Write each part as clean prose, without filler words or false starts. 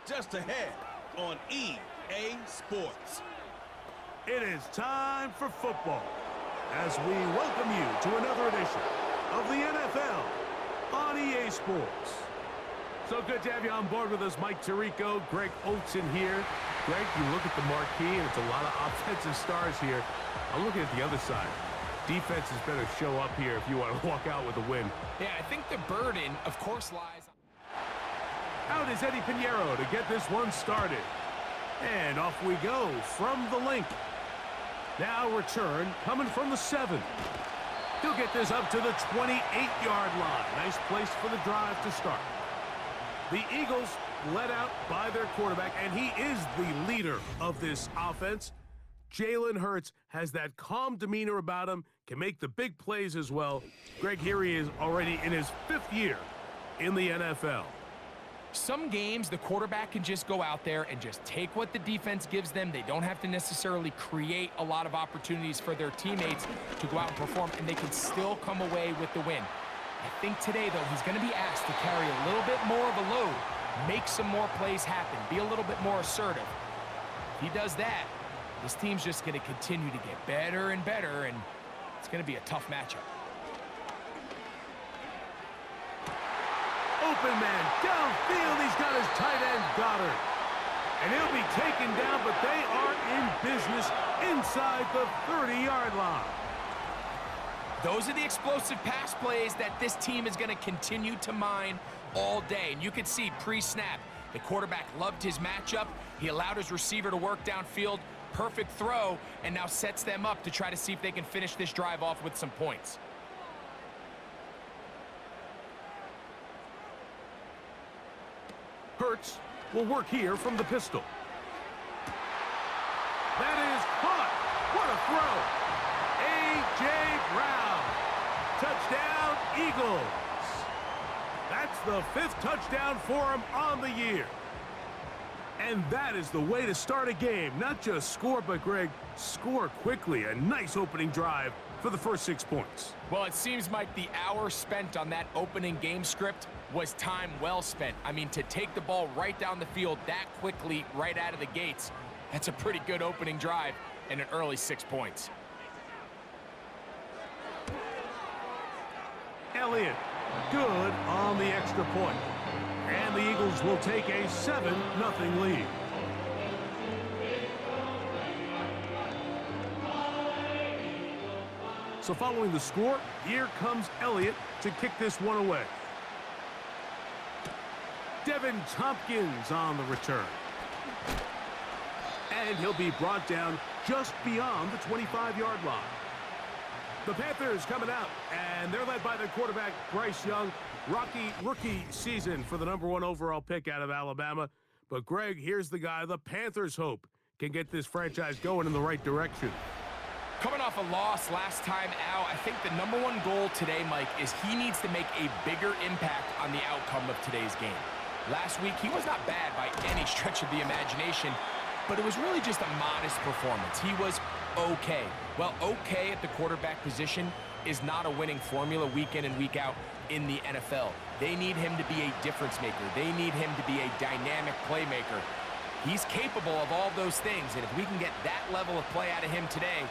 just ahead on EA Sports. It is time for football as we welcome you to another edition of the NFL on EA Sports. So good to have you on board with us. Mike Tirico, Greg Olsen here. Greg, you look at the marquee, and it's a lot of offensive stars here. I'm looking at the other side. Defenses better show up here if you want to walk out with a win. Yeah, I think the burden, of course, lies. Out is Eddie Pinheiro to get this one started. And off we go from the link. Now return coming from the 7. He'll get this up to the 28-yard line. Nice place for the drive to start. The Eagles led out by their quarterback, and he is the leader of this offense. Jalen Hurts has that calm demeanor about him, can make the big plays as well. Greg, here he is already in his 5th year in the NFL. Some games, the quarterback can just go out there and just take what the defense gives them. They don't have to necessarily create a lot of opportunities for their teammates to go out and perform, and they can still come away with the win. I think today, though, he's going to be asked to carry a little bit more of a load, make some more plays happen, be a little bit more assertive. If he does that, this team's just going to continue to get better and better, and it's going to be a tough matchup. Open man downfield. He's got his tight end, Goddard. And he'll be taken down, but they are in business inside the 30-yard line. Those are the explosive pass plays that this team is going to continue to mine all day. And you can see pre-snap, the quarterback loved his matchup. He allowed his receiver to work downfield. Perfect throw, and now sets them up to try to see if they can finish this drive off with some points. Hurts will work here from the pistol. That is caught. What a throw. A.J. Brown. Touchdown, Eagles. That's the 5th touchdown for him on the year. And that is the way to start a game. Not just score, but, Greg, score quickly. A nice opening drive for the first 6 points. Well, it seems like the hour spent on that opening game script was time well spent. I mean, to take the ball right down the field that quickly, right out of the gates, that's a pretty good opening drive and an early 6 points. Elliott, good on the extra point. And the Eagles will take a 7-0 lead. So following the score, here comes Elliott to kick this one away. Devin Tompkins on the return. And he'll be brought down just beyond the 25-yard line. The Panthers coming out, and they're led by their quarterback, Bryce Young. Rocky rookie season for the #1 overall pick out of Alabama. But, Greg, here's the guy the Panthers hope can get this franchise going in the right direction. Coming off a loss last time out, I think the #1 goal today, Mike, is he needs to make a bigger impact on the outcome of today's game. Last week, he was not bad by any stretch of the imagination, but it was really just a modest performance. He was okay. Well, okay at the quarterback position is not a winning formula week in and week out in the NFL. They need him to be a difference maker. They need him to be a dynamic playmaker. He's capable of all those things, and if we can get that level of play out of him today,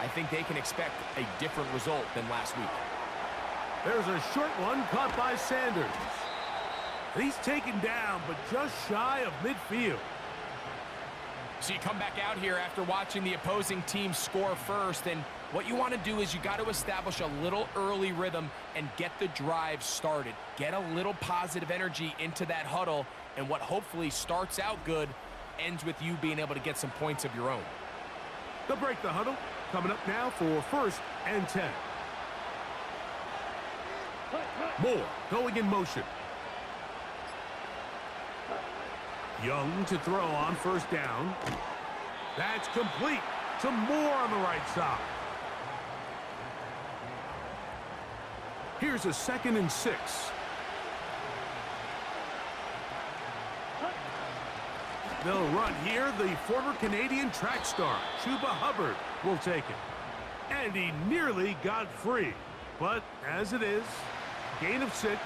I think they can expect a different result than last week. There's a short one caught by Sanders. He's taken down, but just shy of midfield. So you come back out here after watching the opposing team score first, and what you want to do is you got to establish a little early rhythm and get the drive started. Get a little positive energy into that huddle, and what hopefully starts out good ends with you being able to get some points of your own. They'll break the huddle. Coming up now for 1st and 10. Moore going in motion. Young to throw on 1st down. That's complete to Moore on the right side. Here's a 2nd and 6. They'll run here. The former Canadian track star, Chuba Hubbard, will take it. And he nearly got free. But as it is, gain of 6.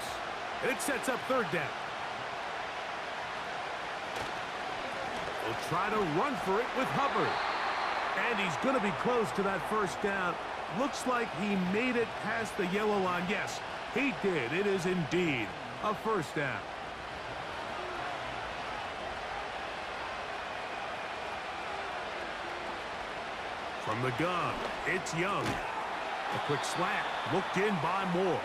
It sets up 3rd down. He'll try to run for it with Hubbard. And he's going to be close to that first down. Looks like he made it past the yellow line. Yes, he did. It is indeed a first down. From the gun, it's Young. A quick slant, looked in by Moore.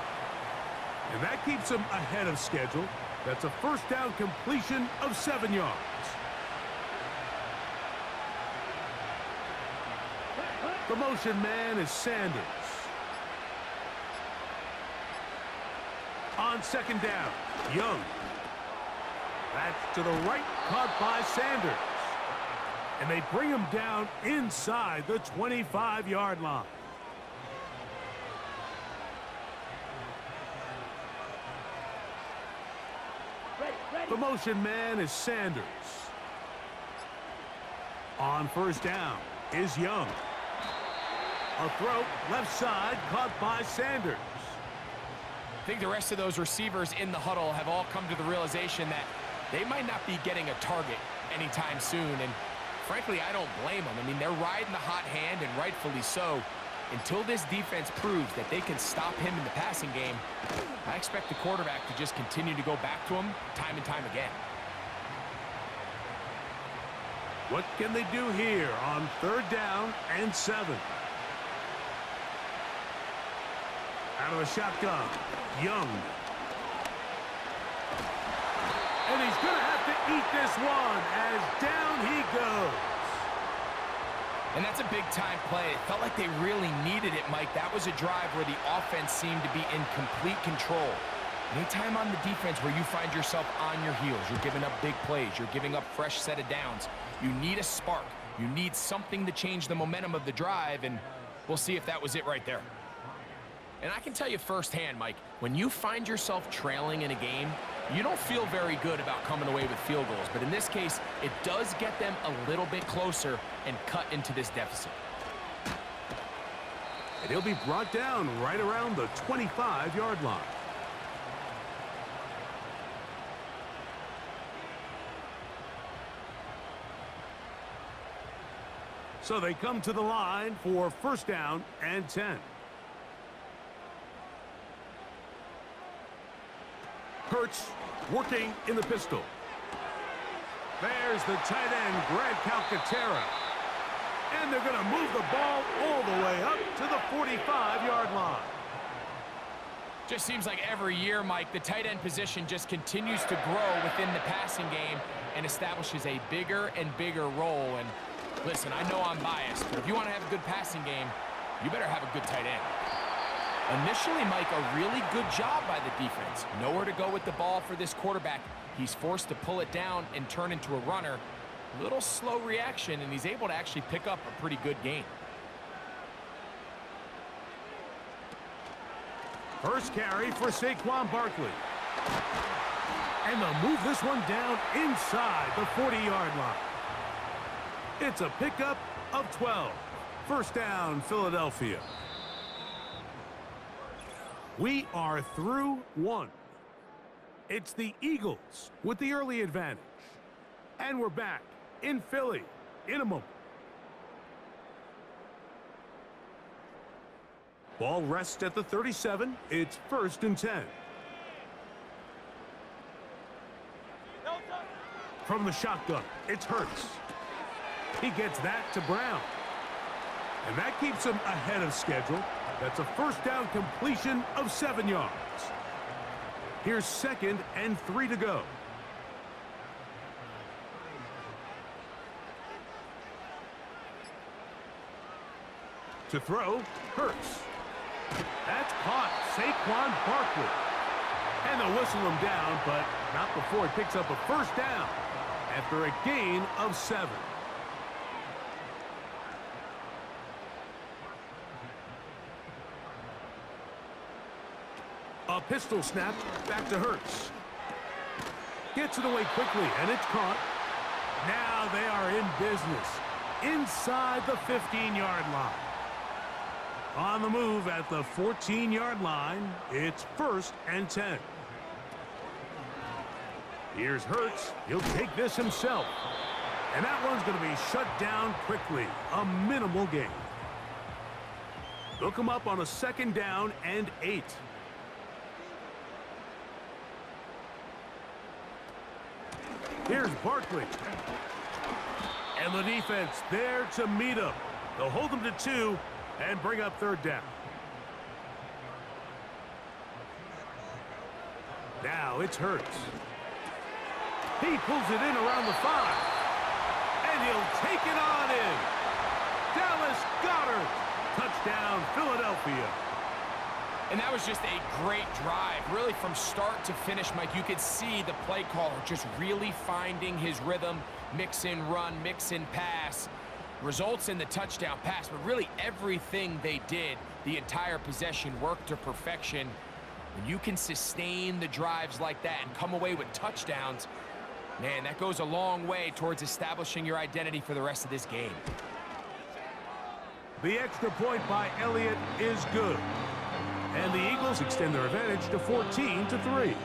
And that keeps him ahead of schedule. That's a first down completion of 7 yards. The motion man is Sanders. On second down, Young. That's to the right, caught by Sanders. And they bring him down inside the 25-yard line. The motion man is Sanders. On first down is Young. A throw, left side, caught by Sanders. I think the rest of those receivers in the huddle have all come to the realization that they might not be getting a target anytime soon. And frankly, I don't blame them. I mean, they're riding the hot hand, and rightfully so. Until this defense proves that they can stop him in the passing game, I expect the quarterback to just continue to go back to him time and time again. What can they do here on third down and 7? Out of the shotgun, Young. And he's going to have to eat this one as down he goes. And that's a big-time play. It felt like they really needed it, Mike. That was a drive where the offense seemed to be in complete control. Anytime on the defense where you find yourself on your heels, you're giving up big plays, you're giving up fresh set of downs, you need a spark. You need something to change the momentum of the drive, and we'll see if that was it right there. And I can tell you firsthand, Mike, when you find yourself trailing in a game, you don't feel very good about coming away with field goals. But in this case, it does get them a little bit closer and cut into this deficit. And he'll be brought down right around the 25-yard line. So they come to the line for first down and 10. Hurts working in the pistol. There's the tight end, Greg Calcaterra. And they're going to move the ball all the way up to the 45-yard line. Just seems like every year, Mike, the tight end position just continues to grow within the passing game and establishes a bigger and bigger role. And listen, I know I'm biased, but if you want to have a good passing game, you better have a good tight end. Initially, Mike, a really good job by the defense. Nowhere to go with the ball for this quarterback. He's forced to pull it down and turn into a runner. A little slow reaction, and he's able to actually pick up a pretty good gain. First carry for Saquon Barkley. And they'll move this one down inside the 40-yard line. It's a pickup of 12. First down, Philadelphia. We are through one. It's the Eagles with the early advantage. And we're back in Philly in a moment. Ball rests at the 37. It's first and 10. From the shotgun, it's Hurts. He gets that to Brown. And that keeps him ahead of schedule. That's a first down completion of 7 yards. Here's second and 3 to go. To throw, Hurts. That's caught, Saquon Barkley. And they'll whistle him down, but not before he picks up a first down after a gain of 7. A pistol snap back to Hurts. Gets it away quickly, and it's caught. Now they are in business inside the 15-yard line. On the move at the 14-yard line, it's first and 10. Here's Hurts. He'll take this himself. And that one's going to be shut down quickly. A minimal gain. They'll come up on a 2nd down and 8. Here's Barkley. And the defense there to meet him. They'll hold them to 2 and bring up 3rd down. Now it's Hurts. He pulls it in around the 5. And he'll take it on in. Dallas Goedert. Touchdown, Philadelphia. And that was just a great drive. Really, from start to finish, Mike, you could see the play caller just really finding his rhythm. Mix in run, mix in pass. Results in the touchdown pass. But really, everything they did, the entire possession, worked to perfection. When you can sustain the drives like that and come away with touchdowns, man, that goes a long way towards establishing your identity for the rest of this game. The extra point by Elliott is good. And the Eagles extend their advantage to 14-3.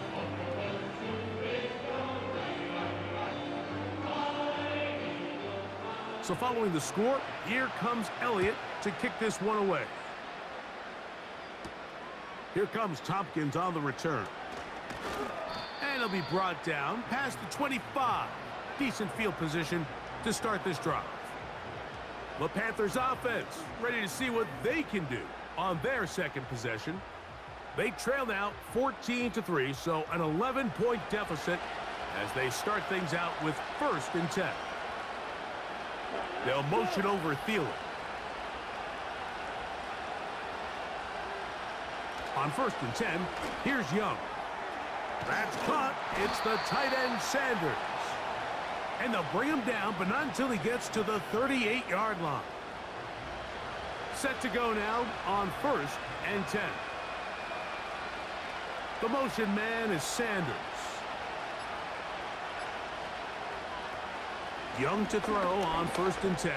So following the score, here comes Elliott to kick this one away. Here comes Tompkins on the return. And he'll be brought down past the 25. Decent field position to start this drive. The Panthers offense ready to see what they can do on their 2nd possession. They trail now 14-3, so an 11-point deficit as they start things out with 1st and 10. They'll motion over Thielen. On 1st and 10, here's Young. That's caught. It's the tight end Sanders. And they'll bring him down, but not until he gets to the 38-yard line. Set to go now on 1st and 10. The motion man is Sanders. Young to throw on 1st and 10.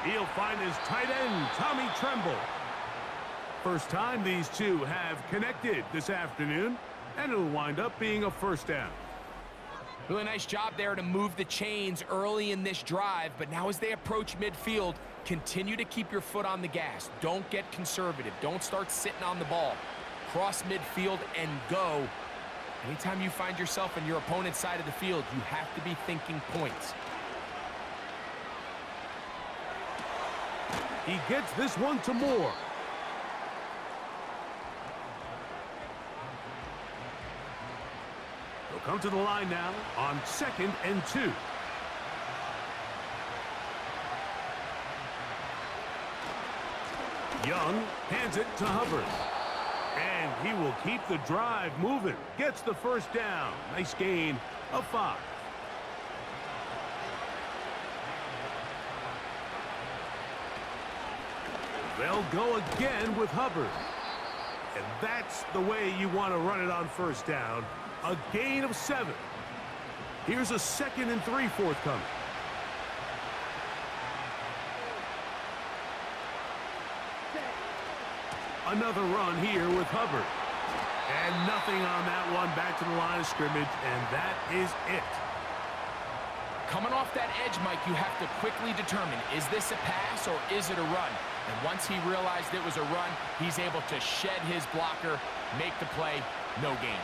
He'll find his tight end, Tommy Tremble. First time these two have connected this afternoon, and it'll wind up being a 1st down. Really nice job there to move the chains early in this drive, but now as they approach midfield, continue to keep your foot on the gas. Don't get conservative. Don't start sitting on the ball. Cross midfield and go. Anytime you find yourself on your opponent's side of the field, you have to be thinking points. He gets this one to Moore. They'll come to the line now on 2nd and 2. Young hands it to Hubbard. And he will keep the drive moving. Gets the 1st down. Nice gain of 5. They'll go again with Hubbard. And that's the way you want to run it on 1st down. A gain of 7. Here's a 2nd and 3 forthcoming. Another run here with Hubbard. And nothing on that one. Back to the line of scrimmage, and that is it. Coming off that edge, Mike, you have to quickly determine, is this a pass or is it a run? And once he realized it was a run, he's able to shed his blocker, make the play, no gain.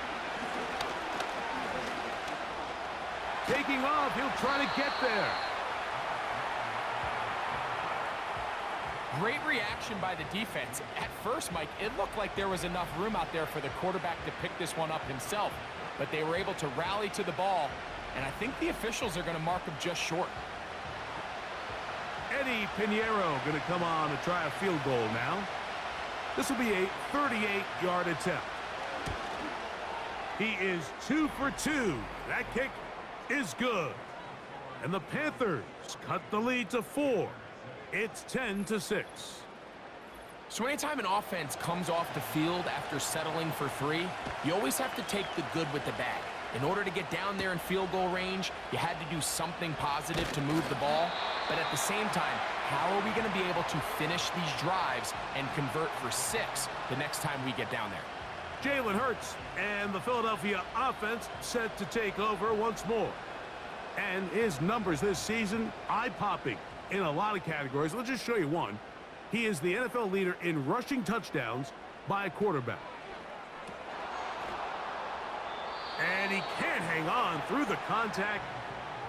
Taking off, he'll try to get there. Great reaction by the defense. At first, Mike, it looked like there was enough room out there for the quarterback to pick this one up himself. But they were able to rally to the ball, and I think the officials are going to mark him just short. Eddie Pinheiro going to come on to try a field goal now. This will be a 38-yard attempt. He is 2 for 2. That kick is good. And the Panthers cut the lead to 4. It's 10-6. So anytime an offense comes off the field after settling for 3, you always have to take the good with the bad. In order to get down there in field goal range, you had to do something positive to move the ball. But at the same time, how are we going to be able to finish these drives and convert for 6 the next time we get down there? Jalen Hurts and the Philadelphia offense set to take over once more. And his numbers this season, eye-popping in a lot of categories. Let's just show you one. He is the NFL leader in rushing touchdowns by a quarterback. And he can't hang on through the contact.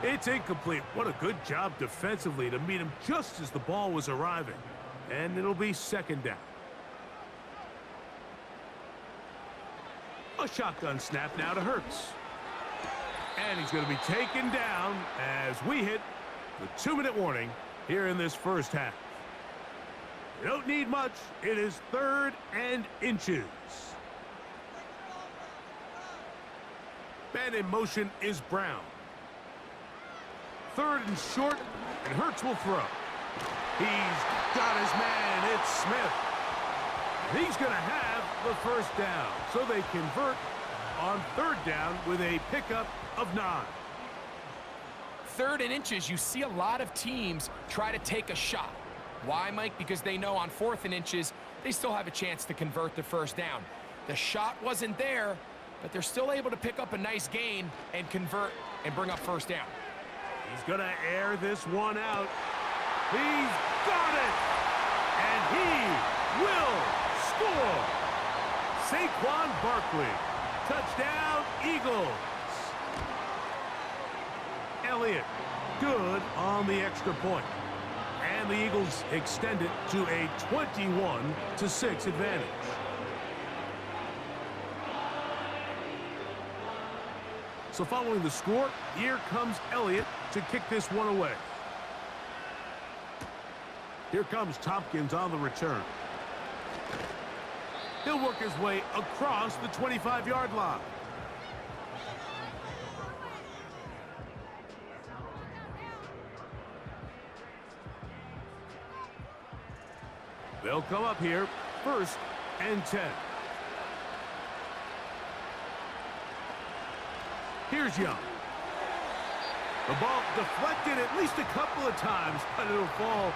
It's incomplete. What a good job defensively to meet him just as the ball was arriving. And it'll be second down. A shotgun snap now to Hurts. And he's going to be taken down as we hit the 2-minute warning here in this first half. You don't need much. It is 3rd and inches. Man in motion is Brown. 3rd and short, and Hurts will throw. He's got his man. It's Smith. He's going to have the first down. So they convert on 3rd down with a pickup of 9. 3rd and inches, you see a lot of teams try to take a shot. Why, Mike? Because they know on 4th and inches, they still have a chance to convert the first down. The shot wasn't there, but they're still able to pick up a nice gain and convert and bring up first down. He's going to air this one out. He's got it! And he will score! Saquon Barkley. Touchdown, Eagles. Elliott, good on the extra point. And the Eagles extend it to a 21-6 advantage. So following the score, here comes Elliott to kick this one away. Here comes Tompkins on the return. He'll work his way across the 25-yard line. They'll come up here, 1st and 10. Here's Young. The ball deflected at least a couple of times, but it'll fall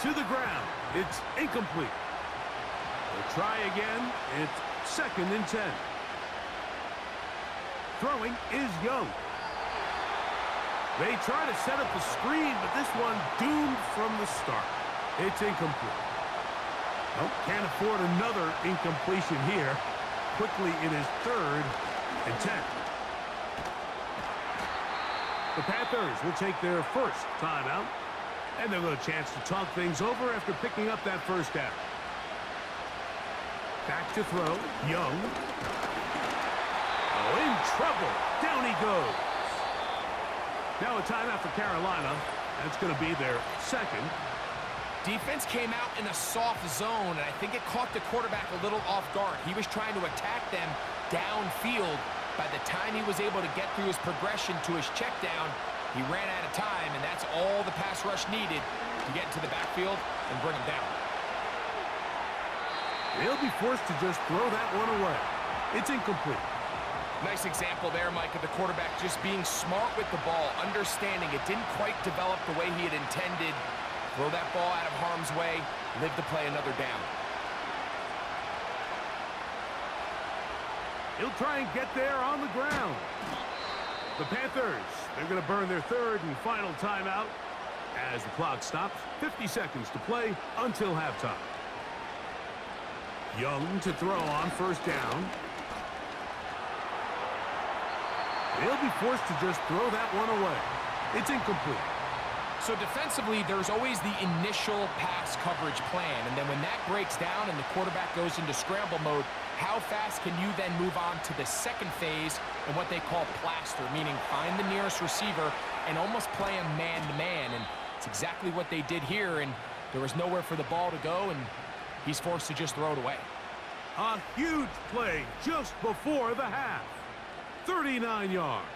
to the ground. It's incomplete. They'll try again. It's 2nd and 10. Throwing is Young. They try to set up the screen, but this one doomed from the start. It's incomplete. Well, can't afford another incompletion here. Quickly, it is 3rd and 10. The Panthers will take their first timeout, and they'll get a chance to talk things over after picking up that first down. Back to throw, Young. Oh, in trouble. Down he goes. Now a timeout for Carolina. That's going to be their 2nd. Defense came out in a soft zone, and I think it caught the quarterback a little off guard. He was trying to attack them downfield. By the time he was able to get through his progression to his check down, he ran out of time, and that's all the pass rush needed to get into the backfield and bring him down. He'll be forced to just throw that one away. It's incomplete. Nice example there, Mike, of the quarterback just being smart with the ball, understanding it didn't quite develop the way he had intended. Throw that ball out of harm's way, live to play another down. He'll try and get there on the ground. The Panthers, they're going to burn their 3rd and final timeout as the clock stops. 50 seconds to play until halftime. Young to throw on 1st down. He'll be forced to just throw that one away. It's incomplete. So defensively, there's always the initial pass coverage plan, and then when that breaks down and the quarterback goes into scramble mode, how fast can you then move on to the 2nd phase and what they call plaster, meaning find the nearest receiver and almost play him man-to-man, and it's exactly what they did here, and there was nowhere for the ball to go, and he's forced to just throw it away. A huge play just before the half. 39 yards.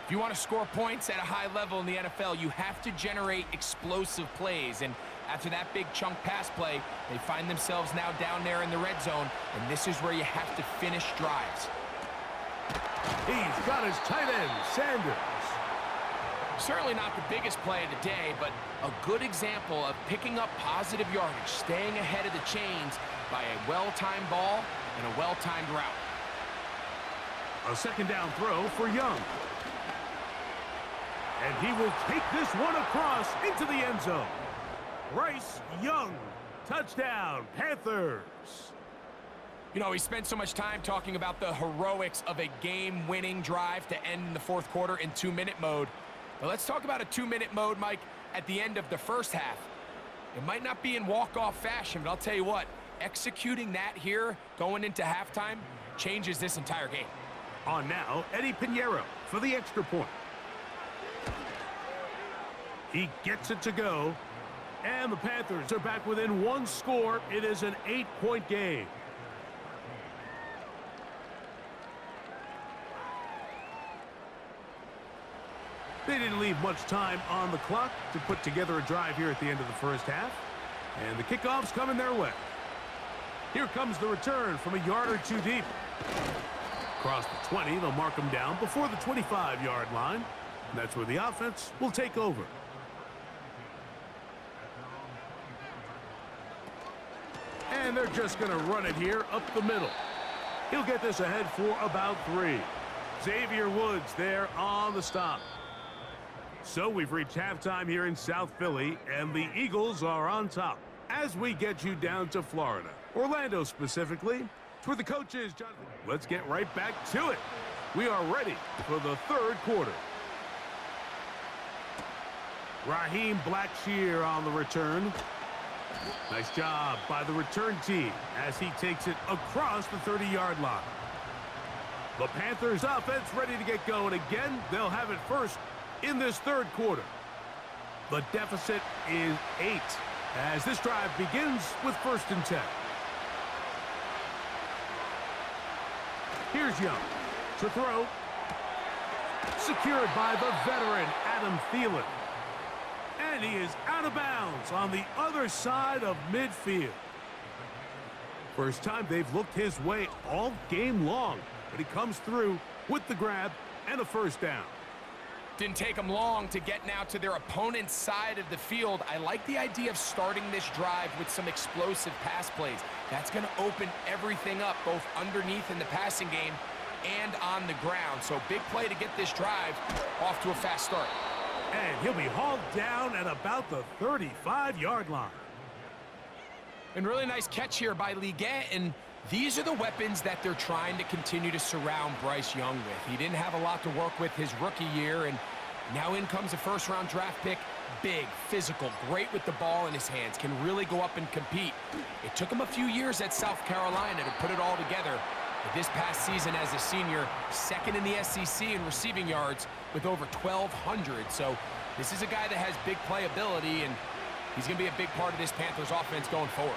If you want to score points at a high level in the NFL, you have to generate explosive plays. And after that big chunk pass play, they find themselves now down there in the red zone. And this is where you have to finish drives. He's got his tight end, Sanders. Certainly not the biggest play of the day, but a good example of picking up positive yardage, staying ahead of the chains by a well-timed ball and a well-timed route. A 2nd down throw for Young. He will take this one across into the end zone. Bryce Young, touchdown, Panthers. You know, we spent so much time talking about the heroics of a game-winning drive to end in the fourth quarter in 2-minute mode. But let's talk about a 2-minute mode, Mike, at the end of the first half. It might not be in walk-off fashion, but I'll tell you what, executing that here going into halftime changes this entire game. On now, Eddie Pinheiro for the extra point. He gets it to go. And the Panthers are back within one score. It is an 8-point game. They didn't leave much time on the clock to put together a drive here at the end of the first half. And the kickoff's coming their way. Here comes the return from a yard or two deep. Across the 20, they'll mark them down before the 25-yard line. And that's where the offense will take over. And they're just going to run it here up the middle. He'll get this ahead for about 3. Xavier Woods there on the stop. So we've reached halftime here in South Philly, and the Eagles are on top. As we get you down to Florida, Orlando specifically, it's where the coach is, Jonathan. Let's get right back to it. We are ready for the third quarter. Raheem Blackshear on the return. Nice job by the return team as he takes it across the 30-yard line. The Panthers offense ready to get going again. They'll have it first in this third quarter. The deficit is 8 as this drive begins with 1st and 10. Here's Young to throw. Secured by the veteran Adam Thielen. And he is out of bounds on the other side of midfield. First time they've looked his way all game long, but he comes through with the grab and a first down. Didn't take them long to get now to their opponent's side of the field. I like the idea of starting this drive with some explosive pass plays. That's going to open everything up, both underneath in the passing game and on the ground. So big play to get this drive off to a fast start. And he'll be hauled down at about the 35-yard line. And really nice catch here by Liget, and these are the weapons that they're trying to continue to surround Bryce Young with. He didn't have a lot to work with his rookie year, and now in comes a first-round draft pick. Big, physical, great with the ball in his hands, can really go up and compete. It took him a few years at South Carolina to put it all together. But this past season as a senior, 2nd in the SEC in receiving yards with over 1,200. So this is a guy that has big playability, and he's going to be a big part of this Panthers offense going forward.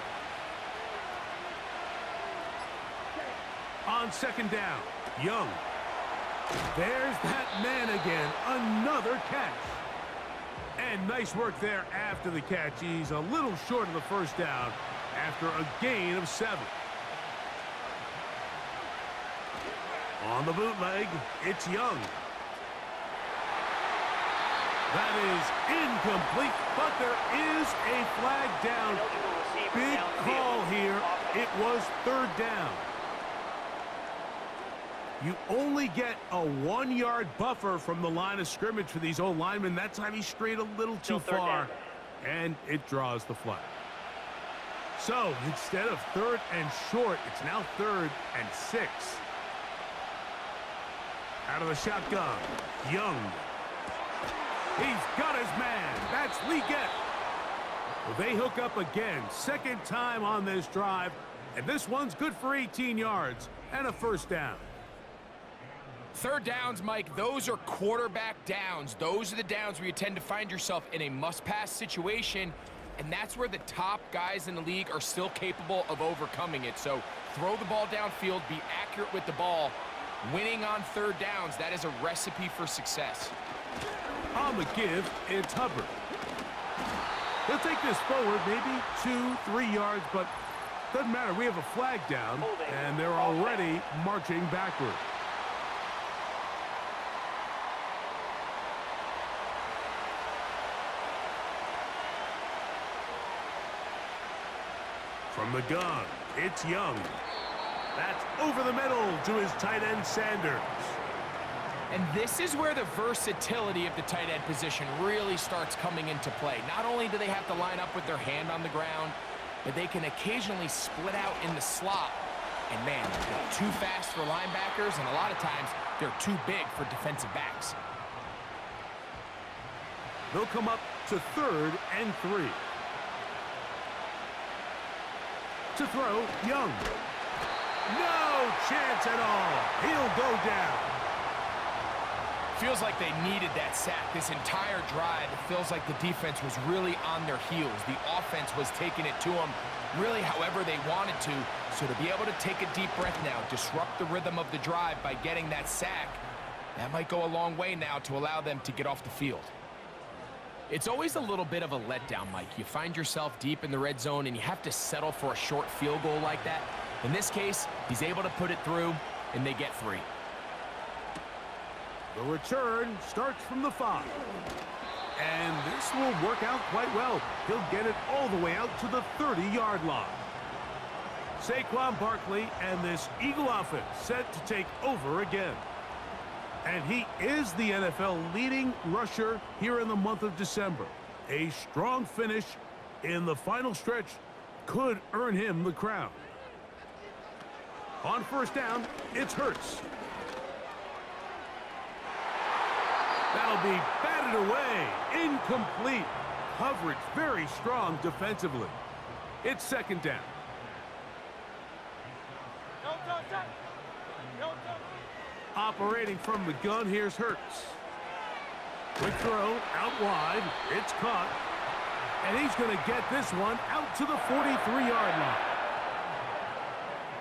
On 2nd down, Young. There's that man again. Another catch. And nice work there after the catch. He's a little short of the first down after a gain of 7. On the bootleg, it's Young. That is incomplete, but there is a flag down. Big call here. It was 3rd down. You only get a 1-yard buffer from the line of scrimmage for these old linemen. That time he strayed a little too far, and it draws the flag. So instead of 3rd and short, it's now 3rd and 6. Out of the shotgun, Young. He's got his man. That's Liget. Well, they hook up again. 2nd time on this drive, and this one's good for 18 yards and a first down. 3rd downs, Mike, those are quarterback downs. Those are the downs where you tend to find yourself in a must-pass situation, and that's where the top guys in the league are still capable of overcoming it. So throw the ball downfield, be accurate with the ball. Winning on 3rd downs, that is a recipe for success. On the give, it's Hubbard. He'll take this forward, maybe 2-3 yards, but doesn't matter. We have a flag down, and they're already marching backward. From the gun, it's Young. That's over the middle to his tight end, Sanders. And this is where the versatility of the tight end position really starts coming into play. Not only do they have to line up with their hand on the ground, but they can occasionally split out in the slot. And man, they're too fast for linebackers, and a lot of times they're too big for defensive backs. They'll come up to 3rd and 3. To throw, Young. No chance at all. He'll go down. Feels like they needed that sack this entire drive. It feels like the defense was really on their heels. The offense was taking it to them really however they wanted to. So to be able to take a deep breath now, disrupt the rhythm of the drive by getting that sack, that might go a long way now to allow them to get off the field. It's always a little bit of a letdown, Mike. You find yourself deep in the red zone and you have to settle for a short field goal like that. In this case, he's able to put it through, and they get 3. The return starts from the 5. And this will work out quite well. He'll get it all the way out to the 30-yard line. Saquon Barkley and this Eagle offense set to take over again. And he is the NFL leading rusher here in the month of December. A strong finish in the final stretch could earn him the crown. On 1st down, it's Hurts. That'll be batted away. Incomplete. Coverage very strong defensively. It's 2nd down. Operating from the gun, here's Hurts. Quick throw, out wide. It's caught. And he's going to get this one out to the 43-yard line.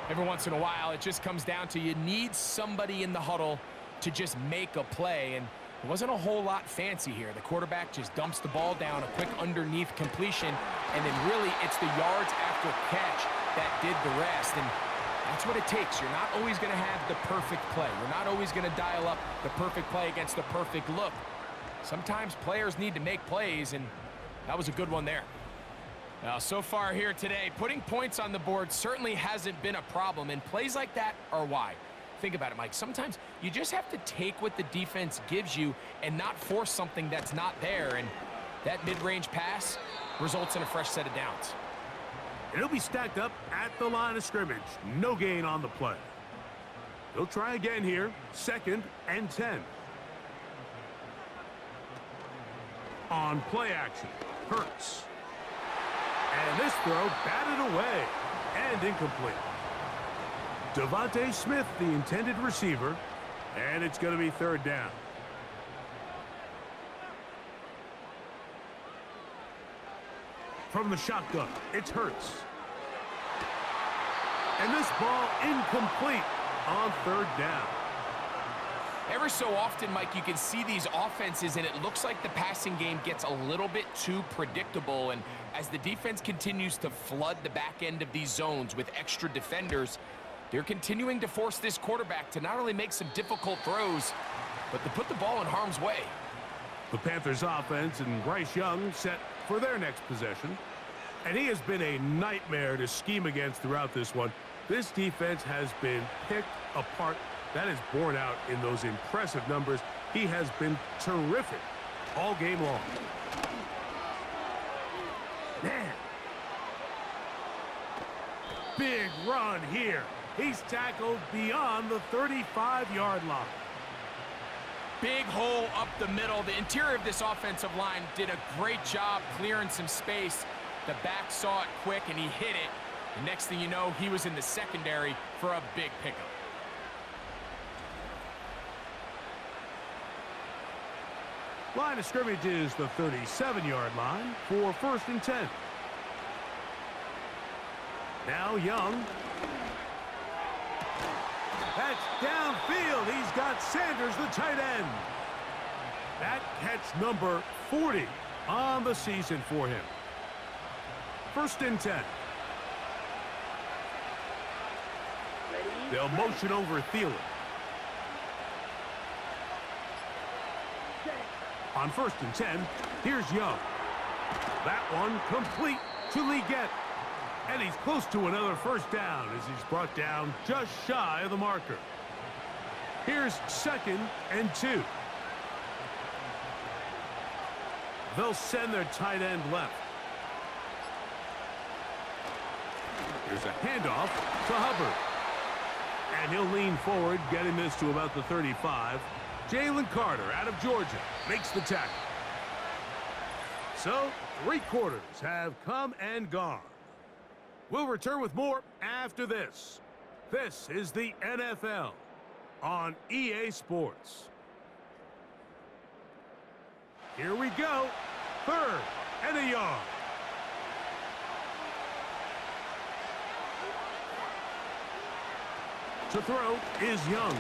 Every once in a while, it just comes down to you need somebody in the huddle to just make a play. And it wasn't a whole lot fancy here. The quarterback just dumps the ball down, a quick underneath completion, and then really it's the yards after catch that did the rest. And that's what it takes. You're not always going to have the perfect play. You're not always going to dial up the perfect play against the perfect look. Sometimes players need to make plays, and that was a good one there. Now, so far here today, putting points on the board certainly hasn't been a problem, and plays like that are why. Think about it, Mike. Sometimes you just have to take what the defense gives you and not force something that's not there, and that mid-range pass results in a fresh set of downs. And he'll be stacked up at the line of scrimmage. No gain on the play. They'll try again here. 2nd and 10. On play action, Hurts. And this throw batted away and incomplete. Devontae Smith, the intended receiver, and it's going to be 3rd down. From the shotgun, it's Hurts. And this ball incomplete on 3rd down. Every so often, Mike, you can see these offenses, and it looks like the passing game gets a little bit too predictable. And as the defense continues to flood the back end of these zones with extra defenders, they're continuing to force this quarterback to not only make some difficult throws, but to put the ball in harm's way. The Panthers offense and Bryce Young set for their next possession. And he has been a nightmare to scheme against throughout this one. This defense has been picked apart. That is borne out in those impressive numbers. He has been terrific all game long. Man. Big run here. He's tackled beyond the 35-yard line. Big hole up the middle. The interior of this offensive line did a great job clearing some space. The back saw it quick, and he hit it. The next thing you know, he was in the secondary for a big pickup. Line of scrimmage is the 37-yard line for 1st and 10. Now Young. That's downfield. He's got Sanders, the tight end. That catch number 40 on the season for him. 1st and 10. They'll motion over Thielen. On 1st and 10, here's Young. That one complete to Leggett. And he's close to another 1st down as he's brought down just shy of the marker. Here's 2nd and 2. They'll send their tight end left. Here's a handoff to Hubbard. And he'll lean forward, getting this to about the 35. Jalen Carter out of Georgia makes the tackle. So, 3 quarters have come and gone. We'll return with more after this. This is the NFL on EA Sports. Here we go. 3rd and a yard. To throw is Young.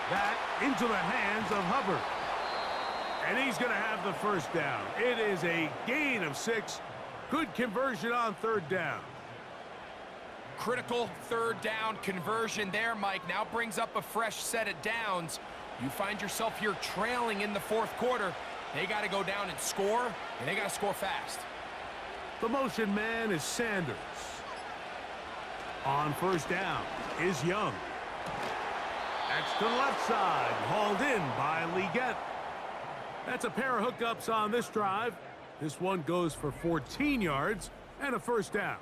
That into the hands of Hubbard. And he's going to have the first down. It is a gain of 6. Good conversion on 3rd down. Critical 3rd down conversion there, Mike. Now brings up a fresh set of downs. You find yourself here trailing in the 4th quarter. They got to go down and score, and they got to score fast. The motion man is Sanders. On 1st down is Young. That's to the left side, hauled in by Leggett. That's a pair of hookups on this drive. This one goes for 14 yards and a 1st down.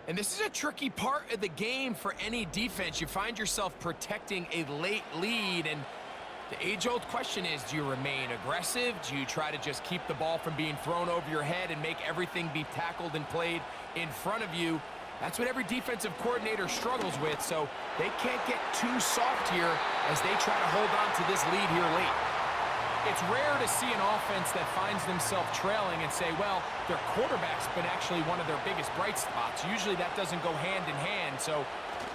And this is a tricky part of the game for any defense. You find yourself protecting a late lead, and the age-old question is, do you remain aggressive? Do you try to just keep the ball from being thrown over your head and make everything be tackled and played in front of you? That's what every defensive coordinator struggles with, so they can't get too soft here as they try to hold on to this lead here late. It's rare to see an offense that finds themselves trailing and say, well, their quarterback's been actually one of their biggest bright spots. Usually that doesn't go hand in hand, so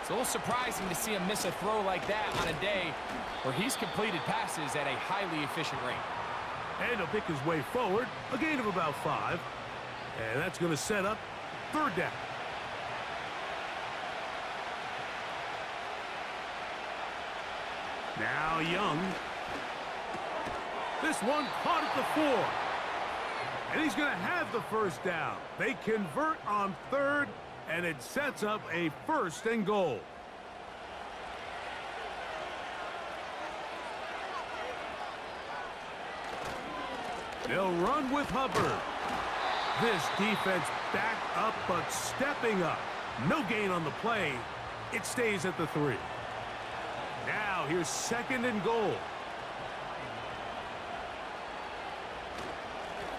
it's a little surprising to see him miss a throw like that on a day where he's completed passes at a highly efficient rate. And he'll pick his way forward, a gain of about 5. And that's going to set up 3rd down. Now Young. This one caught at the 4. And he's going to have the 1st down. They convert on 3rd, and it sets up a 1st and goal. They'll run with Hubbard. This defense backed up, but stepping up. No gain on the play. It stays at the 3. Now here's 2nd and goal.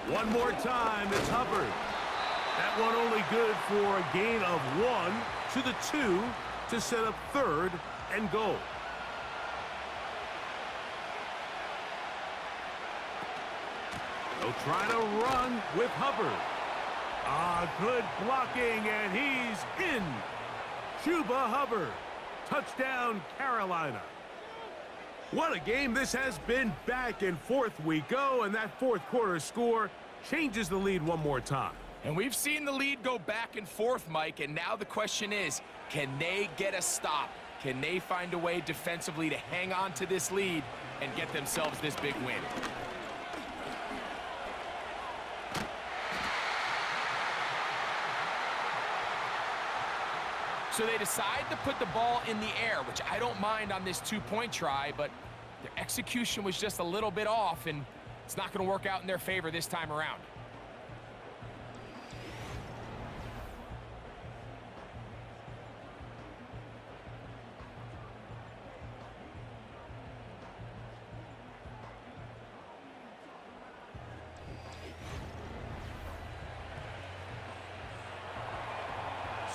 One more time, it's Hubbard. That one only good for a gain of 1 to the 2 to set up 3rd and goal. They'll try to run with Hubbard. Good blocking, and he's in. Chuba Hubbard. Touchdown, Carolina. What a game this has been. Back and forth we go, and that 4th quarter score changes the lead one more time. And we've seen the lead go back and forth, Mike, and now the question is, can they get a stop? Can they find a way defensively to hang on to this lead and get themselves this big win? So they decide to put the ball in the air, which I don't mind on this 2-point try, but their execution was just a little bit off, and it's not going to work out in their favor this time around.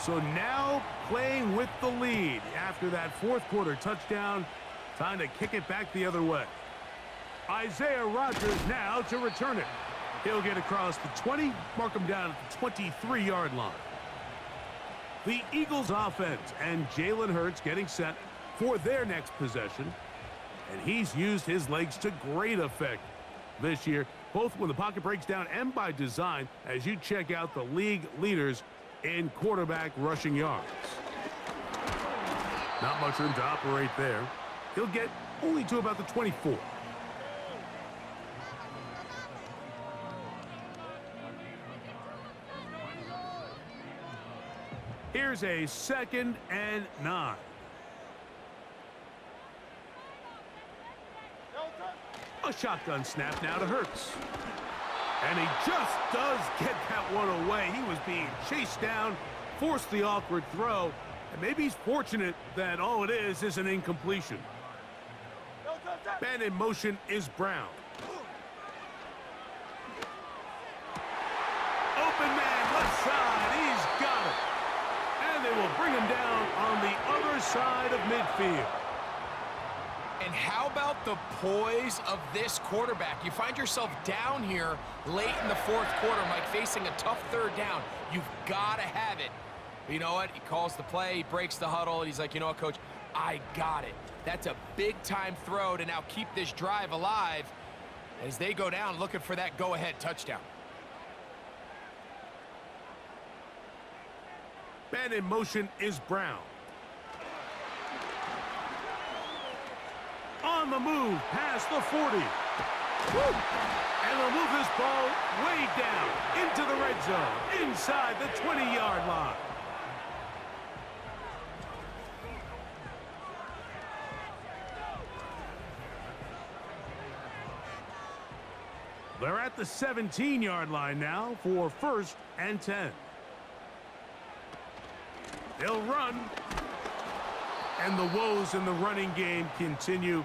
So now playing with the lead after that 4th quarter touchdown. Time to kick it back the other way. Isaiah Rodgers now to return it. He'll get across the 20, mark him down at the 23-yard line. The Eagles offense and Jalen Hurts getting set for their next possession. And he's used his legs to great effect this year, both when the pocket breaks down and by design, as you check out the league leaders in quarterback rushing yards. Not much room to operate there. He'll get only to about the 24. Here's a 2nd and 9. A shotgun snap now to Hurts. And he just does get that one away. He was being chased down, forced the awkward throw, and maybe he's fortunate that all it is an incompletion. Man in motion is Brown. Open man, left side, he's got it. And they will bring him down on the other side of midfield. And how about the poise of this quarterback? You find yourself down here late in the fourth quarter, Mike, facing a tough third down. You've got to have it. But you know what? He calls the play, he breaks the huddle, and he's like, you know what, Coach? I got it. That's a big-time throw to now keep this drive alive as they go down looking for that go-ahead touchdown. Man in motion is Brown. On the move, past the 40. Woo! And they'll move this ball way down into the red zone, inside the 20-yard line. They're at the 17-yard line now for 1st and 10. They'll run. And the woes in the running game continue.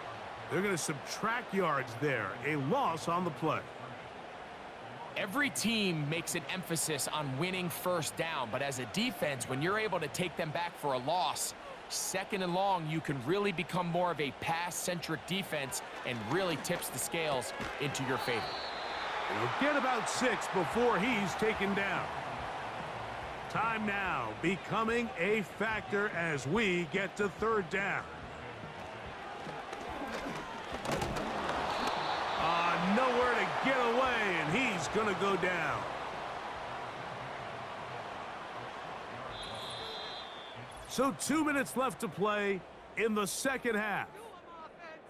They're going to subtract yards there. A loss on the play. Every team makes an emphasis on winning first down, but as a defense, when you're able to take them back for a loss, 2nd and long, you can really become more of a pass-centric defense and really tips the scales into your favor. He'll get about 6 before he's taken down. Time now becoming a factor as we get to 3rd down. Nowhere to get away, and he's going to go down. So 2 minutes left to play in the 2nd half.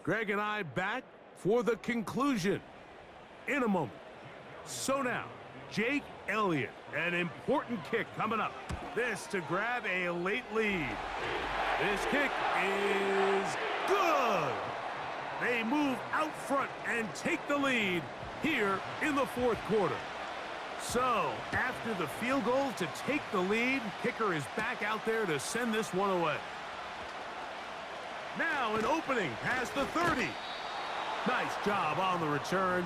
Greg and I back for the conclusion in a moment. So now, Jake Elliott, an important kick coming up. This to grab a late lead. This kick is good. They move out front and take the lead here in the 4th quarter. So, after the field goal to take the lead, kicker is back out there to send this one away. Now an opening past the 30. Nice job on the return.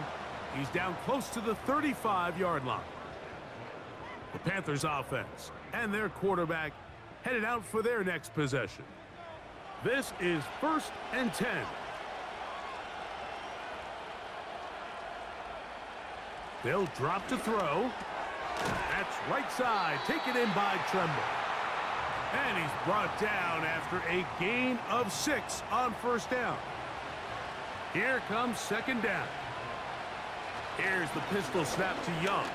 He's down close to the 35-yard line. The Panthers offense and their quarterback headed out for their next possession. This is 1st and 10. They'll drop to throw. That's right side, taken in by Tremble. And he's brought down after a gain of 6 on 1st down. Here comes 2nd down. Here's the pistol snap to Young.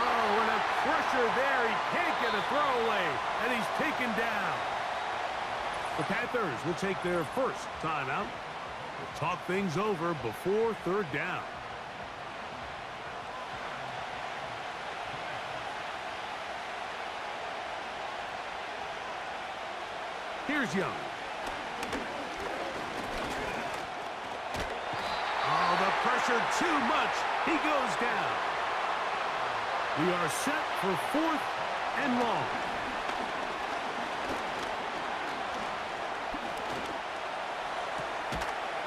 Oh, and a pressure there. He can't get a throwaway, and he's taken down. The Panthers will take their 1st timeout. We'll talk things over before 3rd down. Here's Young. Oh, the pressure too much. He goes down. We are set for 4th and long.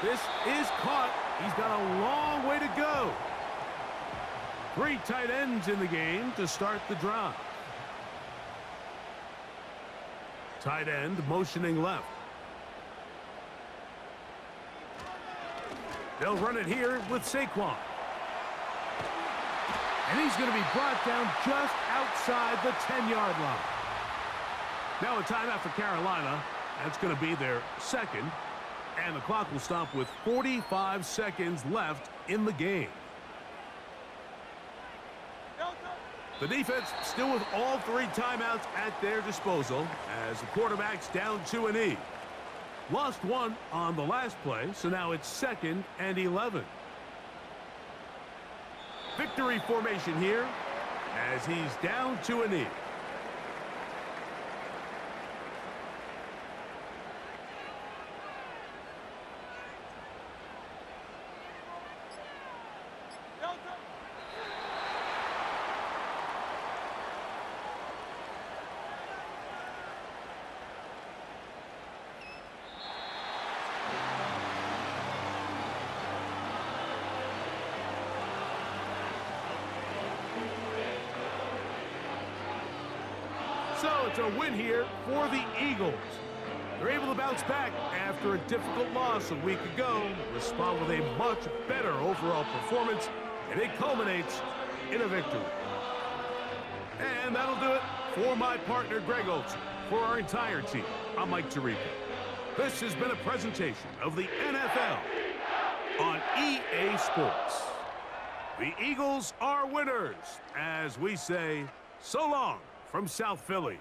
This is caught. He's got a long way to go. 3 tight ends in the game to start the drive. Tight end motioning left. They'll run it here with Saquon. And he's going to be brought down just outside the 10-yard line. Now a timeout for Carolina. That's going to be their 2nd. And the clock will stop with 45 seconds left in the game. The defense still with all 3 timeouts at their disposal as the quarterback's down 2-E. Lost 1 on the last play, so now it's 2nd and 11. Victory formation here as he's down 2-E. So it's a win here for the Eagles. They're able to bounce back after a difficult loss a week ago, respond with a much better overall performance, and it culminates in a victory. And that'll do it for my partner, Greg Olson. For our entire team, I'm Mike Tirico. This has been a presentation of the NFL on EA Sports. The Eagles are winners, as we say, so long from South Philly.